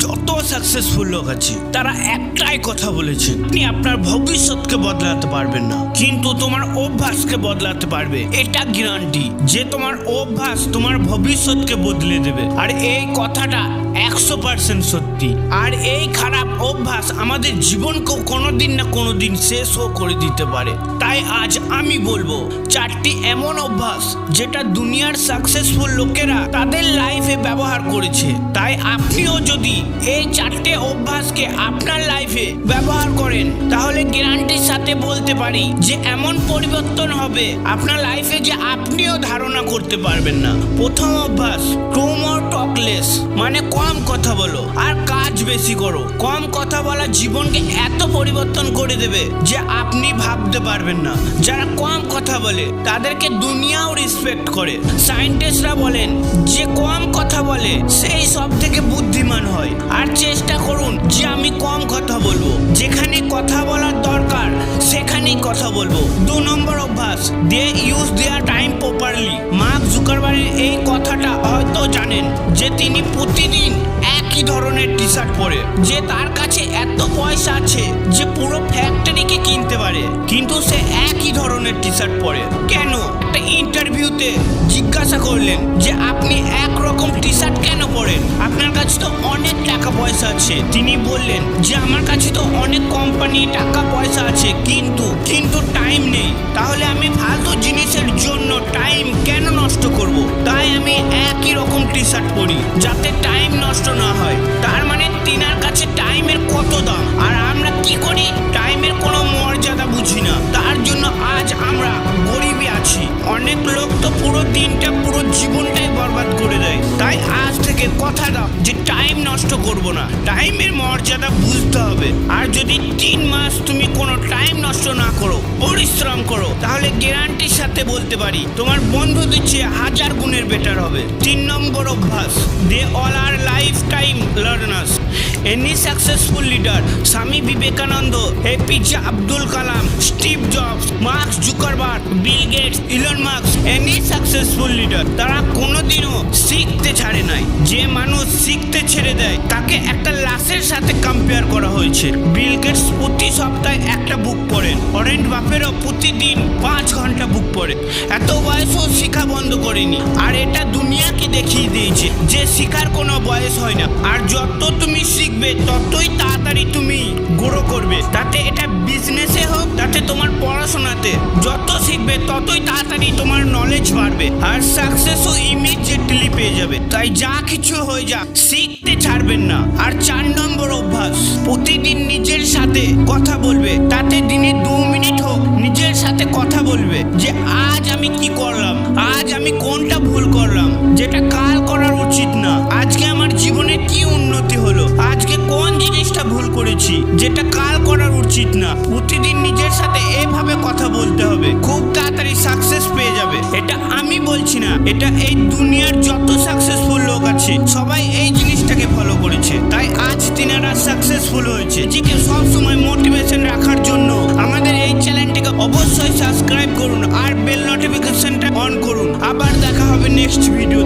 যত সাকসেসফুল লোক আছে তারা একটাই কথা বলেছে, আপনি আপনার ভবিষ্যৎকে বদলাতে পারবেন না, কিন্তু তোমার অভ্যাসকে বদলাতে পারবে। এটা গ্যারান্টি যে তোমার অভ্যাস তোমার ভবিষ্যৎকে বদলে দেবে। আর এই কথাটা 100% সত্যি। আর এই খারাপ অভ্যাস আমাদের জীবনকেও কোনোদিন না কোনোদিন শেষও করে দিতে পারে। তাই আজ আমি বলবো 4টি এমন অভ্যাস যেটা দুনিয়ার সাকসেসফুল লোকেরা তাদের লাইফে ব্যবহার করেছে। তাই আপনিও যদি এই 4টে অভ্যাসকে আপনার লাইফে ব্যবহার করেন তাহলে গ্যারান্টির সাথে বলতে পারি যে এমন পরিবর্তন হবে আপনার লাইফে যে আপনিও ধারণা করতে পারবেন না। প্রথম অভ্যাস, টু মোর টক লেস, মানে কম কথা বলো আর কাজ বেশি করো। কম কথা বলা জীবনকে এত পরিবর্তন করে দেবে যে আপনি ভাবতে পারবেন না। যারা কম কথা বলে তাদেরকে দুনিয়াও রেসপেক্ট করে। সায়েন্টিস্টরা বলেন যে কম কথা বলে সেই সব থেকে বুদ্ধিমান হয়। আর চেষ্টা করুন যে আমি কম কথা বলবো, যেখানে কথা বলার দরকার সেখানেই কথা বলবো। 2 নম্বর অভ্যাস, they use their time properly. Mark জুকারবার্গের এই কথাটা হয়তো জানেন যে তিনি প্রতিদিন একই ধরনের টি শার্ট পরে, যে তার কাছে এত পয়সা আছে যে পুরো ফ্যাক্টরিকে কিনতে পারে, কিন্তু সে একই ধরনের টি শার্ট পরে। কেন? একটা ইন্টারভিউতে জিজ্ঞাসা করলেন যে আপনি একরকম টি শার্ট কেন পরেন, আপনার কাছে তো অনেক টাকা পয়সা আছে। তিনি বললেন যে আমার কাছে তো অনেক কোম্পানি টাকা পয়সা আছে, কিন্তু টাইম নেই। তাহলে আমি ফালতু জিনিসের জন্য টাইম কেন নষ্ট করব? তাই আমি একই রকম টি শার্ট পরি যাতে টাইম নষ্ট না হয়। তার মানে তিনার কাছে টাইমের কত দাম। আর আমরা কি করি? টাইমের কোনো মর্যাদা বুঝি না। তার জন্য আজ আমরা গরিবই আছি। অনেক লোক তো পুরো দিনটা পুরো জীবনটাই বরবাদ করে দেয়। তাই আজ থেকে কথা দাও যে টাইম নষ্ট করব না, টাইমের মর্যাদা বুঝতে হবে। আর যদি 3 মাস তুমি কোনো টাইম নষ্ট না করো, পরিশ্রম করো, তাহলে গ্যারান্টির সাথে বলতে পারি তোমার বন্ধুদের চেয়ে 1000 গুণের বেটার হবে। 3 নম্বর অভ্যাস, they all are life time learners. Any successful leader, Swami Vivekananda, APJ Abdul Kalam, Steve Jobs, Mark Zuckerberg, Bill Gates, Elon Musk, any successful leader তারা কোনোদিনও শিখতে ছাড়ে নাই। যে মানুষ শিখতে ছেড়ে দেয় তাকে একটা লাশের সাথে কম্পেয়ার করা হয়েছে। বিল গেটস প্রতি সপ্তাহে একটা বুক পড়েন, ওয়ারেন বাফেটও প্রতিদিন 5 ঘন্টা বুক পড়ে। এত বয়সও শিখা বন্ধ করেনি। আর এটা দুনিয়াকে দেখিয়ে দিয়েছে যে শিখার কোনো বয়স হয় না। আর যত তুমি শিখবে ততই তাড়াতাড়ি তুমি গ্রো করবে। তাতে এটা বিজনেসে হোক, তাতে তোমার পড়াশোনাতে, যত শিখবে ততই তাড়াতাড়ি তোমার নলেজ বাড়বে। আর সাকসেসও ইমিডিয়েটলি পেয়ে যাবে। তাই যা কিছু হয়ে যাক শিখতে ছাড়বেন না। আর 4 নম্বর অভ্যাস, প্রতিদিন নিজের সাথে কথা বলবে। তাতে দিনে 2 মিনিট হোক নিজের সাথে কথা বলবে যে আজ আমি কি করলাম, আজ আমি কোনটা ভুল করলাম যেটা কাল করার উচিত না, আজকে আমার জীবনে কি উন্নতি হলো, আজকে কোন জিনিসটা ভুল করেছি যেটা কাল করার উচিত না। প্রতিদিন নিজের সাথে এভাবে কথা বলতে হবে, খুব তাড়াতাড়ি সাকসেস পেয়ে যাবে। এটা আমি বলছি না, এটা এই দুনিয়ার যত সাকসেসফুল লোক আছে সবাই এই জিনিসটাকে ফলো করেছে। তাই আজ তিনারা সাকসেসফুল হয়েছে। নিজেকে সবসময় মোটিভেশন রাখার জন্য আমাদের এই চ্যানেলটিকে অবশ্যই সাবস্ক্রাইব করুন আর বেল নোটিফিকেশনটা অন করুন। আবার দেখা হবে নেক্সট ভিডিও।